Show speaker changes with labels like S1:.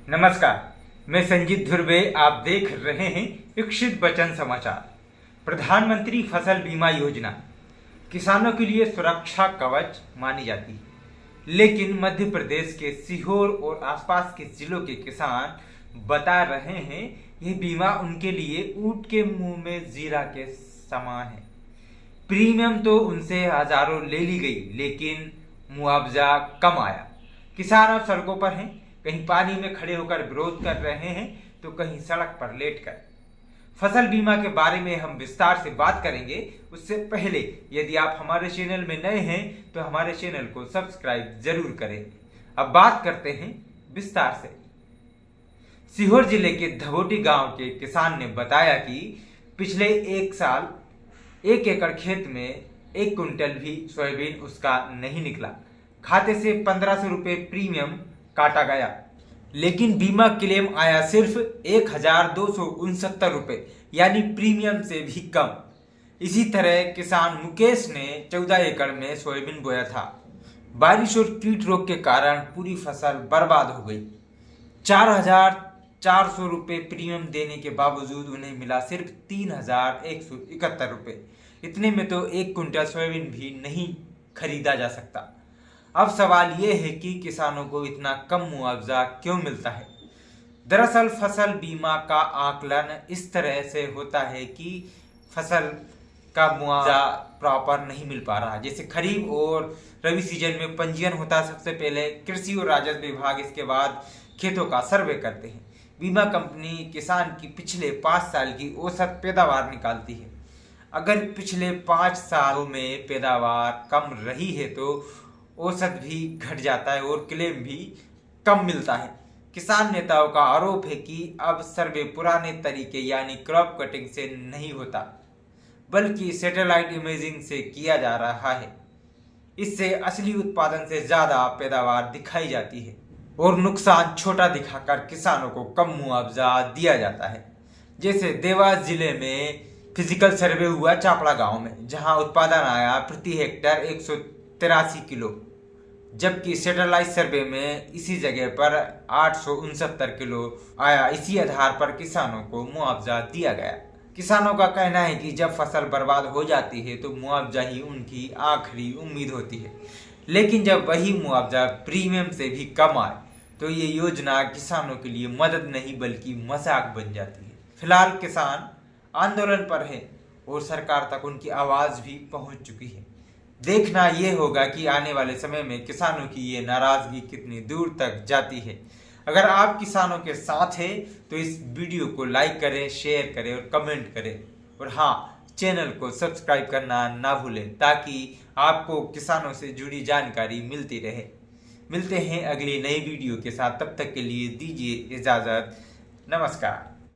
S1: नमस्कार, मैं संजीत ध्रुवे। आप देख रहे हैं इच्छित बचन समाचार। प्रधानमंत्री फसल बीमा योजना किसानों के लिए सुरक्षा कवच मानी जाती है, लेकिन मध्य प्रदेश के सीहोर और आसपास के जिलों के किसान बता रहे हैं यह बीमा उनके लिए ऊंट के मुंह में जीरा के समान है। प्रीमियम तो उनसे हजारों ले ली गई, लेकिन मुआवजा कम आया। किसान अब सड़कों पर हैं, कहीं पानी में खड़े होकर विरोध कर रहे हैं तो कहीं सड़क पर लेटकर। फसल बीमा के बारे में हम विस्तार से बात करेंगे। उससे पहले यदि आप हमारे चैनल में नए हैं तो हमारे चैनल को सब्सक्राइब जरूर करें। अब बात करते हैं विस्तार से। सीहोर जिले के धवोटी गांव के किसान ने बताया कि पिछले एक साल 1 एकड़ खेत में 1 कुंटल भी सोयाबीन उसका नहीं निकला। खाते से 1500 रुपये प्रीमियम काटा गया, लेकिन बीमा क्लेम आया सिर्फ 1269 रुपये, यानी प्रीमियम से भी कम। इसी तरह किसान मुकेश ने 14 एकड़ में सोयाबीन बोया था। बारिश और कीट रोग के कारण पूरी फसल बर्बाद हो गई। 4400 रुपये प्रीमियम देने के बावजूद उन्हें मिला सिर्फ 3171 रुपये। इतने में तो 1 कुंटल सोयाबीन भी नहीं खरीदा जा सकता। अब सवाल ये है कि किसानों को इतना कम मुआवजा क्यों मिलता है। दरअसल फसल बीमा का आकलन इस तरह से होता है कि फसल का मुआवजा प्रॉपर नहीं मिल पा रहा। जैसे खरीफ और रबी सीजन में पंजीयन होता है सबसे पहले कृषि और राजस्व विभाग, इसके बाद खेतों का सर्वे करते हैं। बीमा कंपनी किसान की पिछले 5 साल की औसत पैदावार निकालती है। अगर पिछले 5 सालों में पैदावार कम रही है तो औसत भी घट जाता है और क्लेम भी कम मिलता है। किसान नेताओं का आरोप है कि अब सर्वे पुराने तरीके यानी क्रॉप कटिंग से नहीं होता, बल्कि सैटेलाइट इमेजिंग से किया जा रहा है। इससे असली उत्पादन से ज्यादा पैदावार दिखाई जाती है और नुकसान छोटा दिखाकर किसानों को कम मुआवजा दिया जाता है। जैसे देवास जिले में फिजिकल सर्वे हुआ चापड़ा गांव में, जहां उत्पादन आया प्रति हेक्टेयर 183 किलो, जबकि सैटेलाइट सर्वे में इसी जगह पर 869 किलो आया। इसी आधार पर किसानों को मुआवजा दिया गया। किसानों का कहना है कि जब फसल बर्बाद हो जाती है तो मुआवजा ही उनकी आखिरी उम्मीद होती है, लेकिन जब वही मुआवजा प्रीमियम से भी कम आए तो ये योजना किसानों के लिए मदद नहीं बल्कि मजाक बन जाती है। फिलहाल किसान आंदोलन पर है और सरकार तक उनकी आवाज भी पहुंच चुकी है। देखना यह होगा कि आने वाले समय में किसानों की ये नाराजगी कितनी दूर तक जाती है। अगर आप किसानों के साथ हैं तो इस वीडियो को लाइक करें, शेयर करें और कमेंट करें। और हाँ, चैनल को सब्सक्राइब करना ना भूलें ताकि आपको किसानों से जुड़ी जानकारी मिलती रहे। मिलते हैं अगली नई वीडियो के साथ, तब तक के लिए दीजिए इजाजत। नमस्कार।